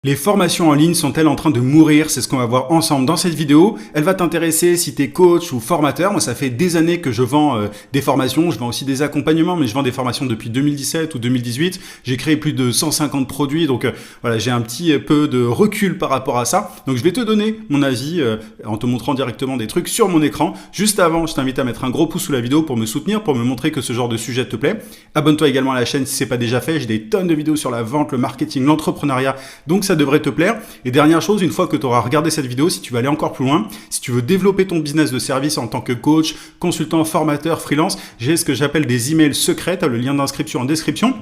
Les formations en ligne sont-elles en train de mourir? C'est ce qu'on va voir ensemble dans cette vidéo. Elle va t'intéresser si tu es coach ou formateur. Moi, ça fait des années que je vends des formations. Je vends aussi des accompagnements, mais je vends des formations depuis 2017 ou 2018. J'ai créé plus de 150 produits. Donc voilà, j'ai un petit peu de recul par rapport à ça. Donc je vais te donner mon avis en te montrant directement des trucs sur mon écran. Juste avant, je t'invite à mettre un gros pouce sous la vidéo pour me soutenir, pour me montrer que ce genre de sujet te plaît. Abonne-toi également à la chaîne si c'est pas déjà fait. J'ai des tonnes de vidéos sur la vente, le marketing, l'entrepreneuriat. Donc ça devrait te plaire. Et dernière chose, une fois que tu auras regardé cette vidéo, si tu veux aller encore plus loin, si tu veux développer ton business de service en tant que coach, consultant, formateur, freelance, j'ai ce que j'appelle des emails secrets. Tu as le lien d'inscription en description.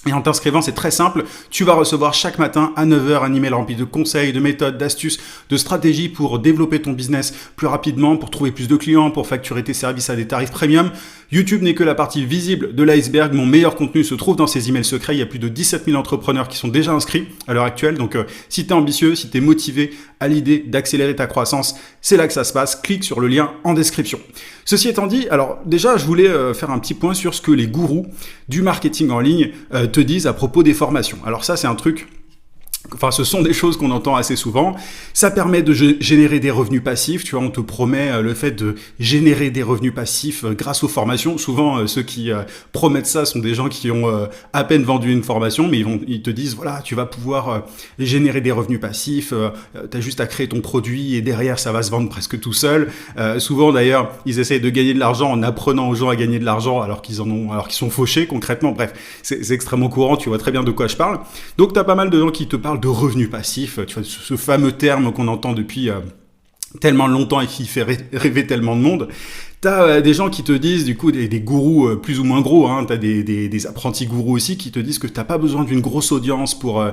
Et en t'inscrivant, c'est très simple, tu vas recevoir chaque matin à 9 h un email rempli de conseils, de méthodes, d'astuces, de stratégies pour développer ton business plus rapidement, pour trouver plus de clients, pour facturer tes services à des tarifs premium. YouTube n'est que la partie visible de l'iceberg. Mon meilleur contenu se trouve dans ces emails secrets. Il y a plus de 17 000 entrepreneurs qui sont déjà inscrits à l'heure actuelle. Donc, si tu es ambitieux, si tu es motivé à l'idée d'accélérer ta croissance, c'est là que ça se passe. Clique sur le lien en description. Ceci étant dit, alors déjà, je voulais faire un petit point sur ce que les gourous du marketing en ligne te disent à propos des formations. Alors ça, c'est un truc... Enfin, ce sont des choses qu'on entend assez souvent. Ça permet de générer des revenus passifs. Tu vois, on te promet le fait de générer des revenus passifs grâce aux formations. Souvent, ceux qui promettent ça sont des gens qui ont à peine vendu une formation, mais ils te disent, voilà, tu vas pouvoir générer des revenus passifs. Tu as juste à créer ton produit et derrière, ça va se vendre presque tout seul. Souvent, d'ailleurs, ils essayent de gagner de l'argent en apprenant aux gens à gagner de l'argent alors qu'ils sont fauchés concrètement. Bref, c'est extrêmement courant. Tu vois très bien de quoi je parle. Donc, tu as pas mal de gens qui te parlent de revenus passifs, tu vois, ce fameux terme qu'on entend depuis tellement longtemps et qui fait rêver tellement de monde. T'as des gens qui te disent, du coup, des gourous plus ou moins gros, hein, t'as des apprentis gourous aussi qui te disent que t'as pas besoin d'une grosse audience pour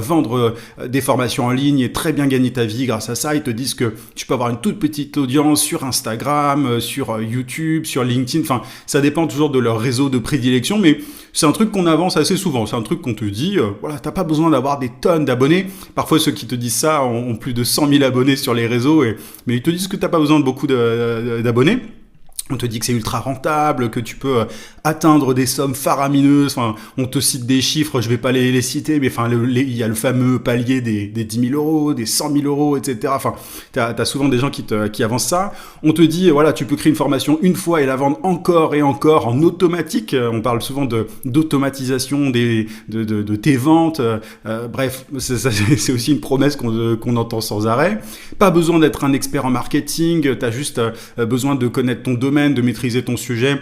vendre des formations en ligne et très bien gagner ta vie grâce à ça. Ils te disent que tu peux avoir une toute petite audience sur Instagram, sur YouTube, sur LinkedIn, enfin, ça dépend toujours de leur réseau de prédilection, mais c'est un truc qu'on avance assez souvent, c'est un truc qu'on te dit, voilà, t'as pas besoin d'avoir des tonnes d'abonnés. Parfois, ceux qui te disent ça ont plus de 100 000 abonnés sur les réseaux, mais ils te disent que t'as pas besoin de beaucoup d'abonnés. On te dit que c'est ultra rentable, que tu peux atteindre des sommes faramineuses. Enfin, on te cite des chiffres, je vais pas les citer, mais enfin, il y a le fameux palier des 10 000 euros, des 100 000 euros, etc. Enfin, t'as souvent des gens qui avancent ça. On te dit, voilà, tu peux créer une formation une fois et la vendre encore et encore en automatique. On parle souvent d'automatisation de tes ventes. Bref, c'est aussi une promesse qu'on entend sans arrêt. Pas besoin d'être un expert en marketing. T'as juste besoin de connaître ton domaine, de maîtriser ton sujet.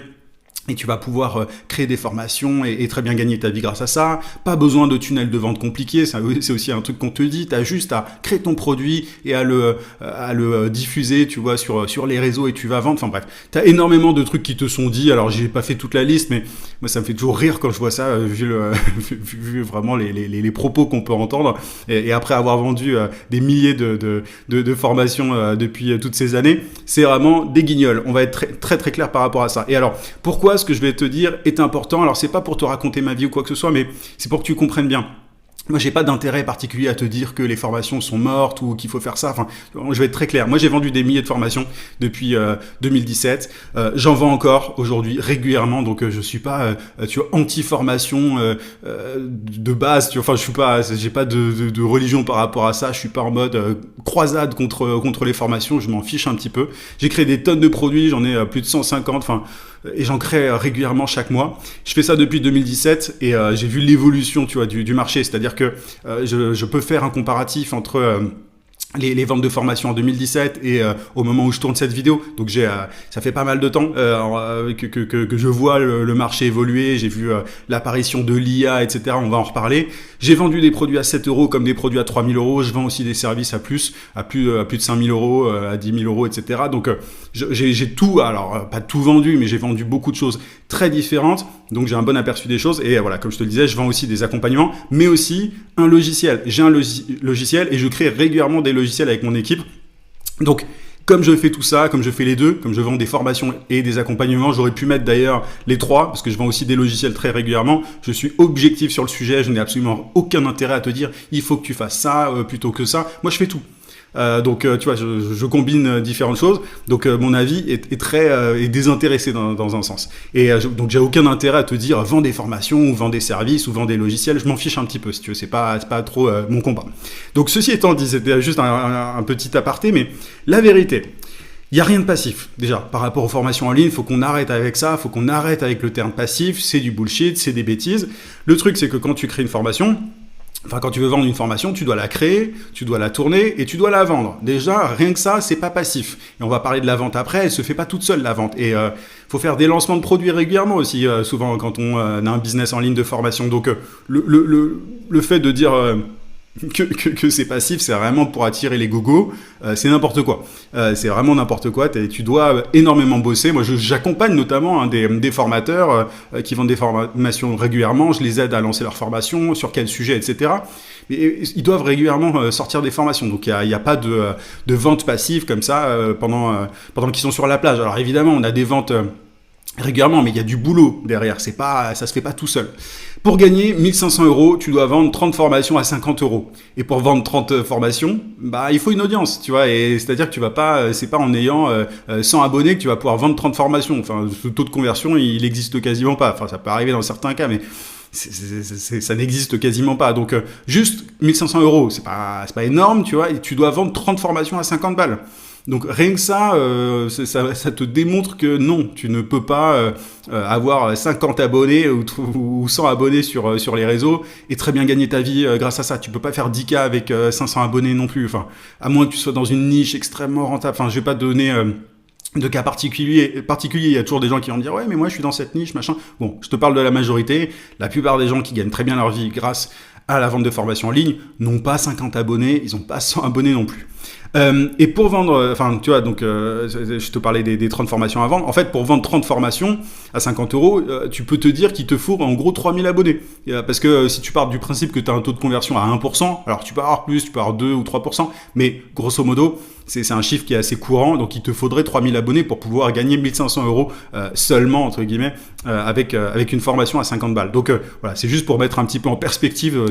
Et tu vas pouvoir créer des formations et très bien gagner ta vie grâce à ça. Pas besoin de tunnels de vente compliqués, c'est aussi un truc qu'on te dit. Tu as juste à créer ton produit et à le diffuser, tu vois, sur les réseaux et tu vas vendre. Enfin bref, tu as énormément de trucs qui te sont dit. Alors, j'ai pas fait toute la liste, mais moi, ça me fait toujours rire quand je vois ça, vu vraiment les propos qu'on peut entendre. Et après avoir vendu des milliers de formations depuis toutes ces années, c'est vraiment des guignols. On va être très, très clair par rapport à ça. Et alors, pourquoi ce que je vais te dire est important? Alors, c'est pas pour te raconter ma vie ou quoi que ce soit, mais c'est pour que tu comprennes bien. Moi, j'ai pas d'intérêt particulier à te dire que les formations sont mortes ou qu'il faut faire ça. Enfin, je vais être très clair. Moi, j'ai vendu des milliers de formations depuis 2017. J'en vends encore aujourd'hui régulièrement. Donc, je suis pas, tu vois, anti-formation de base. Tu vois, enfin, je suis pas, j'ai pas de religion par rapport à ça. Je suis pas en mode croisade contre les formations. Je m'en fiche un petit peu. J'ai créé des tonnes de produits. J'en ai plus de 150. Enfin. Et j'en crée régulièrement chaque mois. Je fais ça depuis 2017 et j'ai vu l'évolution, tu vois, du marché. C'est-à-dire que je peux faire un comparatif entre les ventes de formation en 2017 et au moment où je tourne cette vidéo. Donc ça fait pas mal de temps que je vois le marché évoluer. J'ai vu l'apparition de l'IA, etc. On va en reparler. J'ai vendu des produits à 7 euros comme des produits à 3 000 euros. Je vends aussi des services à plus de 5 000 euros, à 10 000 euros, etc. Donc j'ai tout, alors pas tout vendu, mais j'ai vendu beaucoup de choses très différentes. Donc j'ai un bon aperçu des choses. Et voilà, comme je te le disais, je vends aussi des accompagnements, mais aussi un logiciel. J'ai un logiciel et je crée régulièrement des logiciels avec mon équipe. Donc, comme je fais tout ça, comme je fais les deux, comme je vends des formations et des accompagnements, j'aurais pu mettre d'ailleurs les trois, parce que je vends aussi des logiciels très régulièrement. Je suis objectif sur le sujet, je n'ai absolument aucun intérêt à te dire il faut que tu fasses ça plutôt que ça. Moi, je fais tout. Donc tu vois, je combine différentes choses. Donc mon avis est très est désintéressé dans un sens. Et donc j'ai aucun intérêt à te dire vends des formations ou vends des services ou vends des logiciels. Je m'en fiche un petit peu si tu veux. C'est pas trop mon combat. Donc ceci étant dit, c'était juste un petit aparté, mais la vérité. Il n'y a rien de passif, déjà, par rapport aux formations en ligne, il faut qu'on arrête avec ça, il faut qu'on arrête avec le terme passif, c'est du bullshit, c'est des bêtises. Le truc, c'est que quand tu crées une formation, quand tu veux vendre une formation, tu dois la créer, tu dois la tourner et tu dois la vendre. Déjà, rien que ça, c'est pas passif. Et on va parler de la vente après, elle se fait pas toute seule, la vente. Et faut faire des lancements de produits régulièrement aussi, souvent quand on a un business en ligne de formation. Donc, le fait de dire... que c'est passif, c'est vraiment pour attirer les gogos, c'est n'importe quoi. C'est vraiment n'importe quoi. Tu dois énormément bosser. Moi, j'accompagne notamment des formateurs qui vendent des formations régulièrement. Je les aide à lancer leurs formations, sur quel sujet, etc. Mais ils doivent régulièrement sortir des formations. Donc, il n'y a pas de vente passive comme ça pendant qu'ils sont sur la plage. Alors, évidemment, on a des ventes... régulièrement, mais il y a du boulot derrière, ça se fait pas tout seul. Pour gagner 1500 €, tu dois vendre 30 formations à 50 €. Et pour vendre 30 formations, il faut une audience, tu vois, et c'est-à-dire que tu vas pas, c'est pas en ayant 100 abonnés que tu vas pouvoir vendre 30 formations. Enfin, ce taux de conversion, il existe quasiment pas. Enfin, ça peut arriver dans certains cas, mais ça n'existe quasiment pas. Donc, juste 1500 €, c'est pas énorme, tu vois, et tu dois vendre 30 formations à 50 balles. Donc rien que ça, ça te démontre que non, tu ne peux pas avoir 50 abonnés ou 100 abonnés sur les réseaux et très bien gagner ta vie grâce à ça. Tu peux pas faire 10K avec 500 abonnés non plus. Enfin, à moins que tu sois dans une niche extrêmement rentable. Enfin, je vais pas te donner... de cas particuliers, il y a toujours des gens qui vont me dire « Ouais, mais moi, je suis dans cette niche, machin. » Bon, je te parle de la majorité. La plupart des gens qui gagnent très bien leur vie grâce à la vente de formation en ligne n'ont pas 50 abonnés, ils n'ont pas 100 abonnés non plus. Et pour vendre, tu vois, donc je te parlais des 30 formations à vendre. En fait, pour vendre 30 formations à 50 €, tu peux te dire qu'il te faut en gros 3000 abonnés. Parce que si tu pars du principe que tu as un taux de conversion à 1%, alors tu peux avoir plus, tu peux avoir 2 ou 3%, mais grosso modo, c'est un chiffre qui est assez courant, donc il te faudrait 3000 abonnés pour pouvoir gagner 1500 € seulement, entre guillemets, avec une formation à 50 balles. Donc voilà, c'est juste pour mettre un petit peu en perspective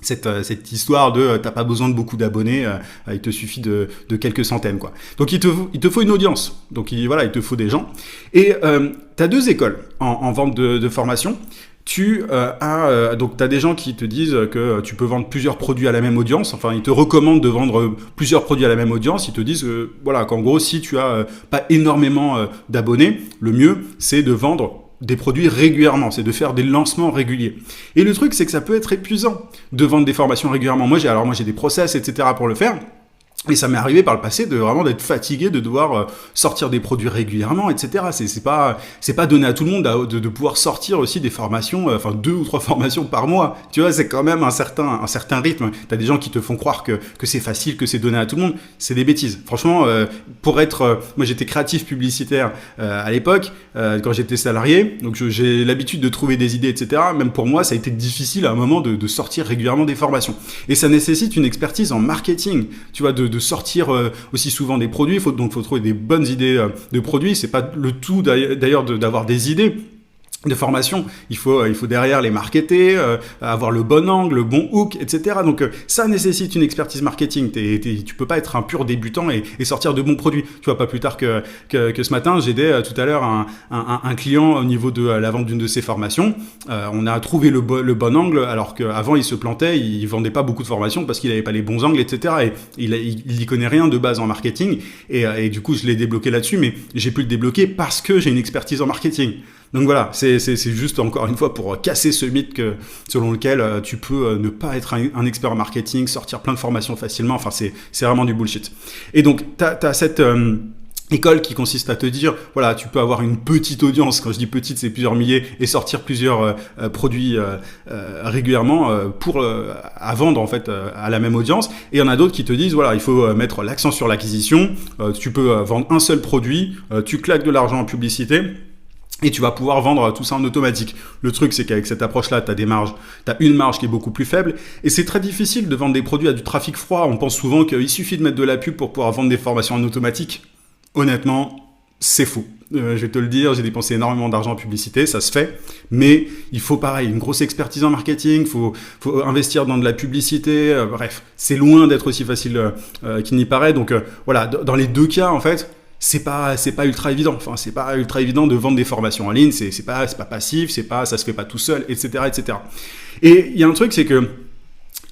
cette histoire de t'as pas besoin de beaucoup d'abonnés, il te suffit de quelques centaines, quoi. Donc il te faut une audience, donc il te faut des gens. Et t'as deux écoles en vente de formation. Donc tu as des gens qui te disent que tu peux vendre plusieurs produits à la même audience. Enfin, ils te recommandent de vendre plusieurs produits à la même audience. Ils te disent qu'en gros, si tu as pas énormément d'abonnés, le mieux, c'est de vendre des produits régulièrement, c'est de faire des lancements réguliers. Et le truc, c'est que ça peut être épuisant de vendre des formations régulièrement. Moi, j'ai des process, etc. pour le faire. Et ça m'est arrivé par le passé d'être fatigué, de devoir sortir des produits régulièrement, etc. C'est pas donné à tout le monde de pouvoir sortir aussi des formations, 2 ou 3 formations par mois. Tu vois, c'est quand même un certain rythme. T'as des gens qui te font croire que c'est facile, que c'est donné à tout le monde. C'est des bêtises. Franchement, moi j'étais créatif publicitaire à l'époque, quand j'étais salarié. Donc j'ai l'habitude de trouver des idées, etc. Même pour moi, ça a été difficile à un moment de sortir régulièrement des formations. Et ça nécessite une expertise en marketing. Tu vois, de sortir aussi souvent des produits. Il faut trouver des bonnes idées de produits. C'est pas le tout d'ailleurs d'avoir des idées de formation, il faut derrière les marketer, avoir le bon angle, le bon hook, etc. Donc ça nécessite une expertise marketing. Tu peux pas être un pur débutant et sortir de bons produits. Tu vois, pas plus tard que ce matin, j'aidais tout à l'heure un client au niveau de la vente d'une de ses formations. On a trouvé le bon angle, alors qu'avant il se plantait, il vendait pas beaucoup de formations parce qu'il avait pas les bons angles, etc. Et il y connaît rien de base en marketing. Et du coup, je l'ai débloqué là-dessus, mais j'ai pu le débloquer parce que j'ai une expertise en marketing. Donc voilà, c'est juste encore une fois pour casser ce mythe selon lequel tu peux ne pas être un expert en marketing, sortir plein de formations facilement. Enfin, c'est vraiment du bullshit. Et donc, t'as cette école qui consiste à te dire, voilà, tu peux avoir une petite audience. Quand je dis petite, c'est plusieurs milliers, et sortir plusieurs produits régulièrement à vendre en fait à la même audience. Et il y en a d'autres qui te disent, voilà, il faut mettre l'accent sur l'acquisition. Tu peux vendre un seul produit, tu claques de l'argent en publicité. Et tu vas pouvoir vendre tout ça en automatique. Le truc, c'est qu'avec cette approche-là, tu as une marge qui est beaucoup plus faible. Et c'est très difficile de vendre des produits à du trafic froid. On pense souvent qu'il suffit de mettre de la pub pour pouvoir vendre des formations en automatique. Honnêtement, c'est faux. je vais te le dire, j'ai dépensé énormément d'argent en publicité, ça se fait, mais il faut pareil, une grosse expertise en marketing, faut investir dans de la publicité, bref, c'est loin d'être aussi facile qu'il n'y paraît, donc voilà, dans les deux cas, en fait, c'est pas ultra évident. Enfin, c'est pas ultra évident de vendre des formations en ligne. C'est pas passif. Ça se fait pas tout seul, etc., etc. Et il y a un truc, c'est que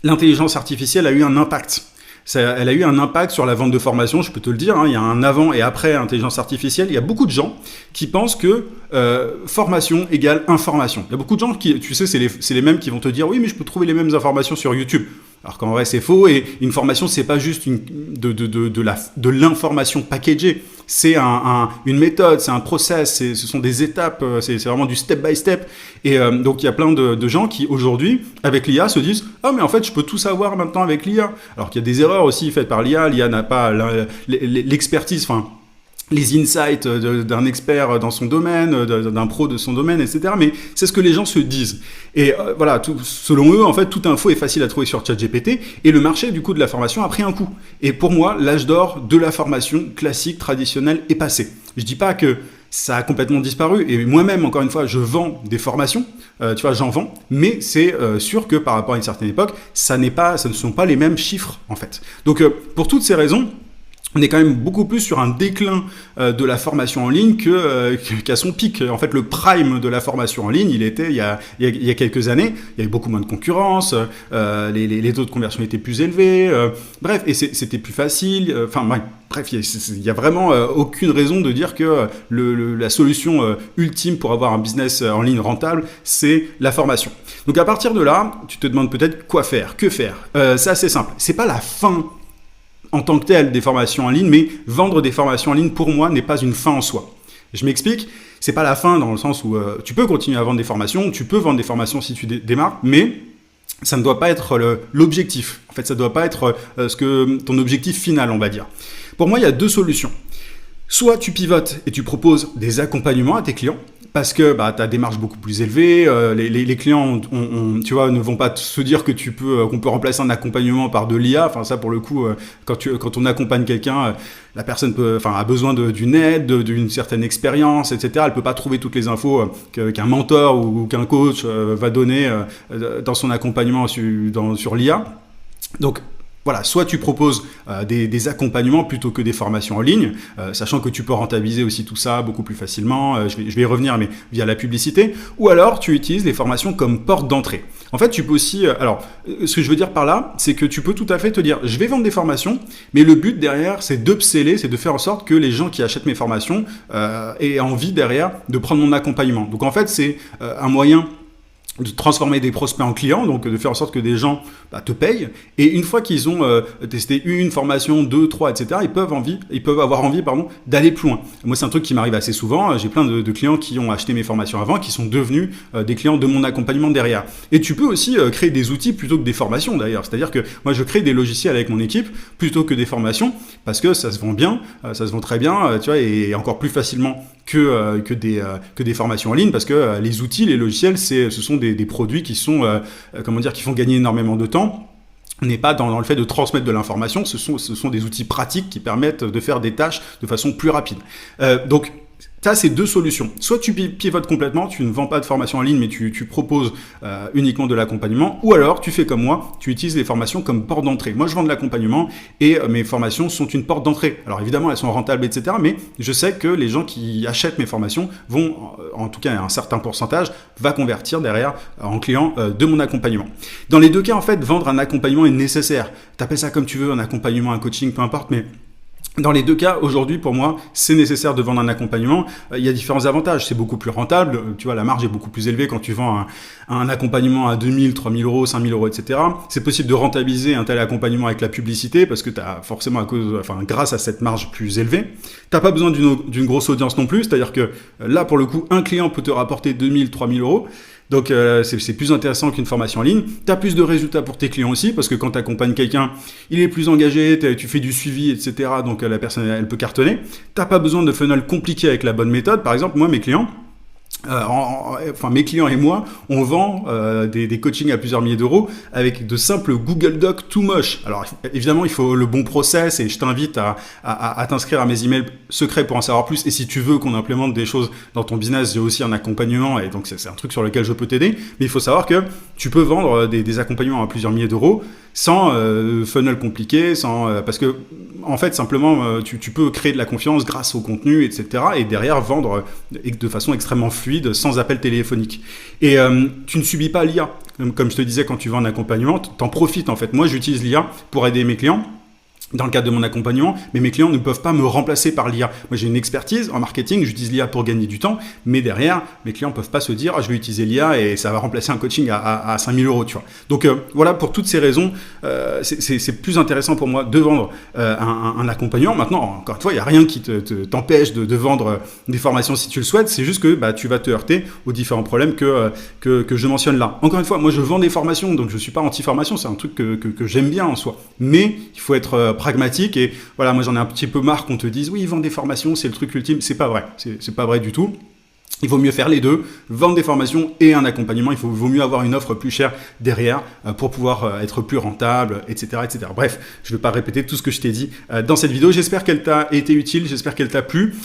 l'intelligence artificielle a eu un impact. Elle a eu un impact sur la vente de formation, je peux te le dire. Il y a un avant et après intelligence artificielle. Il y a beaucoup de gens qui pensent que formation égale information. Il y a beaucoup de gens qui, tu sais, c'est les mêmes qui vont te dire oui, mais je peux trouver les mêmes informations sur YouTube. Alors qu'en vrai, c'est faux. Et une formation, c'est pas juste de l'information packagée. C'est une méthode, c'est un process, ce sont des étapes, c'est vraiment du step by step. Et donc, il y a plein de gens qui, aujourd'hui, avec l'IA, se disent « Ah, mais en fait, je peux tout savoir maintenant avec l'IA. » Alors qu'il y a des erreurs aussi faites par l'IA. L'IA n'a pas l'expertise, enfin, les insights d'un expert dans son domaine, d'un pro de son domaine, etc. Mais c'est ce que les gens se disent. Et voilà, selon eux, en fait, toute info est facile à trouver sur ChatGPT. Et le marché, du coup, de la formation a pris un coup. Et pour moi, l'âge d'or de la formation classique, traditionnelle, est passé. Je dis pas que ça a complètement disparu. Et moi-même, encore une fois, je vends des formations. Tu vois, j'en vends. Mais c'est sûr que par rapport à une certaine époque, ça ne sont pas les mêmes chiffres, en fait. Donc, pour toutes ces raisons, on est quand même beaucoup plus sur un déclin de la formation en ligne qu'à son pic. En fait, le prime de la formation en ligne, il était il y a quelques années. Il y avait beaucoup moins de concurrence, les taux de conversion étaient plus élevés. Bref, et c'était plus facile. Bref, il y a vraiment aucune raison de dire que la solution ultime pour avoir un business en ligne rentable, c'est la formation. Donc à partir de là, tu te demandes peut-être quoi faire, que faire. C'est assez simple. C'est pas la fin en tant que tel des formations en ligne, mais vendre des formations en ligne, pour moi, n'est pas une fin en soi. Je m'explique, c'est pas la fin dans le sens où tu peux continuer à vendre des formations, tu peux vendre des formations si tu démarres, mais ça ne doit pas être l'objectif. En fait, ça ne doit pas être ton objectif final, on va dire. Pour moi, il y a deux solutions. Soit tu pivotes et tu proposes des accompagnements à tes clients, parce que ta démarche beaucoup plus élevée, les clients tu vois, ne vont pas se dire que qu'on peut remplacer un accompagnement par de l'IA. Enfin ça pour le coup, quand on accompagne quelqu'un, la personne a besoin d'une aide, d'une certaine expérience, etc. Elle peut pas trouver toutes les infos qu'un mentor ou qu'un coach va donner dans son accompagnement sur l'IA. Donc voilà, soit tu proposes des accompagnements plutôt que des formations en ligne, sachant que tu peux rentabiliser aussi tout ça beaucoup plus facilement, je vais y revenir, mais via la publicité, ou alors tu utilises les formations comme porte d'entrée. En fait, tu peux aussi... ce que je veux dire par là, c'est que tu peux tout à fait te dire, je vais vendre des formations, mais le but derrière, c'est d'upseller, c'est de faire en sorte que les gens qui achètent mes formations aient envie derrière de prendre mon accompagnement. Donc en fait, c'est un moyen de transformer des prospects en clients, donc de faire en sorte que des gens te payent, et une fois qu'ils ont testé une formation, 2, 3, etc., ils peuvent avoir envie d'aller plus loin. Moi, c'est un truc qui m'arrive assez souvent, j'ai plein de clients qui ont acheté mes formations avant, qui sont devenus des clients de mon accompagnement derrière. Et tu peux aussi créer des outils plutôt que des formations d'ailleurs, c'est-à-dire que moi je crée des logiciels avec mon équipe plutôt que des formations, parce que ça se vend bien, ça se vend très bien, tu vois, et encore plus facilement que des formations en ligne, parce que les outils, les logiciels, ce sont des produits qui sont, qui font gagner énormément de temps. On n'est pas dans le fait de transmettre de l'information, ce sont des outils pratiques qui permettent de faire des tâches de façon plus rapide. Donc, ça, c'est deux solutions. Soit tu pivotes complètement, tu ne vends pas de formation en ligne, mais tu proposes uniquement de l'accompagnement, ou alors tu fais comme moi, tu utilises les formations comme porte d'entrée. Moi, je vends de l'accompagnement et mes formations sont une porte d'entrée. Alors évidemment, elles sont rentables, etc. Mais je sais que les gens qui achètent mes formations vont, en tout cas un certain pourcentage, va convertir derrière en clients de mon accompagnement. Dans les deux cas, en fait, vendre un accompagnement est nécessaire. T'appelles ça comme tu veux, un accompagnement, un coaching, peu importe, mais dans les deux cas, aujourd'hui, pour moi, c'est nécessaire de vendre un accompagnement. Il y a différents avantages. C'est beaucoup plus rentable. Tu vois, la marge est beaucoup plus élevée quand tu vends un accompagnement à 2000, 3000 euros, 5000 euros, etc. C'est possible de rentabiliser un tel accompagnement avec la publicité parce que tu as forcément, grâce à cette marge plus élevée. Tu n'as pas besoin d'une grosse audience non plus. C'est-à-dire que là, pour le coup, un client peut te rapporter 2000, 3000 euros. Donc, c'est plus intéressant qu'une formation en ligne. Tu as plus de résultats pour tes clients aussi, parce que quand tu accompagnes quelqu'un, il est plus engagé, tu fais du suivi, etc. Donc, la personne, elle peut cartonner. Tu n'as pas besoin de funnel compliqué avec la bonne méthode. Par exemple, moi, mes clients, enfin mes clients et moi, on vend des coachings à plusieurs milliers d'euros avec de simples Google Docs tout moches. Alors évidemment, il faut le bon process et je t'invite à t'inscrire à mes emails secrets pour en savoir plus. Et si tu veux qu'on implémente des choses dans ton business, j'ai aussi un accompagnement et donc c'est un truc sur lequel je peux t'aider. Mais il faut savoir que tu peux vendre des accompagnements à plusieurs milliers d'euros sans funnel compliqué, parce que en fait simplement tu peux créer de la confiance grâce au contenu, etc. Et derrière vendre de façon extrêmement fluide, sans appel téléphonique. Et tu ne subis pas l'IA. Comme je te disais, quand tu vends un accompagnement, t'en profites en fait. Moi, j'utilise l'IA pour aider mes clients dans le cadre de mon accompagnement, mais mes clients ne peuvent pas me remplacer par l'IA. Moi, j'ai une expertise en marketing, j'utilise l'IA pour gagner du temps, mais derrière, mes clients ne peuvent pas se dire « je vais utiliser l'IA et ça va remplacer un coaching à 5 000 euros », tu vois. Donc voilà, pour toutes ces raisons, c'est plus intéressant pour moi de vendre un accompagnement. Maintenant, encore une fois, il n'y a rien qui t'empêche de vendre des formations si tu le souhaites, c'est juste que tu vas te heurter aux différents problèmes que je mentionne là. Encore une fois, moi, je vends des formations, donc je ne suis pas anti-formation, c'est un truc que j'aime bien en soi, mais il faut être pragmatique et voilà, moi j'en ai un petit peu marre qu'on te dise oui, vendre des formations, c'est le truc ultime. C'est pas vrai, c'est pas vrai du tout. Il vaut mieux faire les deux, vendre des formations et un accompagnement. Il vaut mieux avoir une offre plus chère derrière pour pouvoir être plus rentable, etc., etc. Bref, je ne vais pas répéter tout ce que je t'ai dit dans cette vidéo. J'espère qu'elle t'a été utile, j'espère qu'elle t'a plu.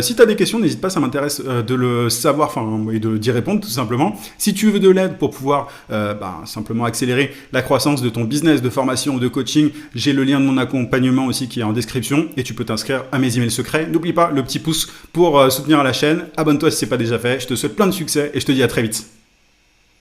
Si tu as des questions, n'hésite pas, ça m'intéresse de le savoir et d'y répondre tout simplement. Si tu veux de l'aide pour pouvoir simplement accélérer la croissance de ton business de formation ou de coaching, j'ai le lien de mon accompagnement aussi qui est en description et tu peux t'inscrire à mes emails secrets. N'oublie pas le petit pouce pour soutenir la chaîne. Abonne-toi si ce n'est pas déjà fait. Je te souhaite plein de succès et je te dis à très vite.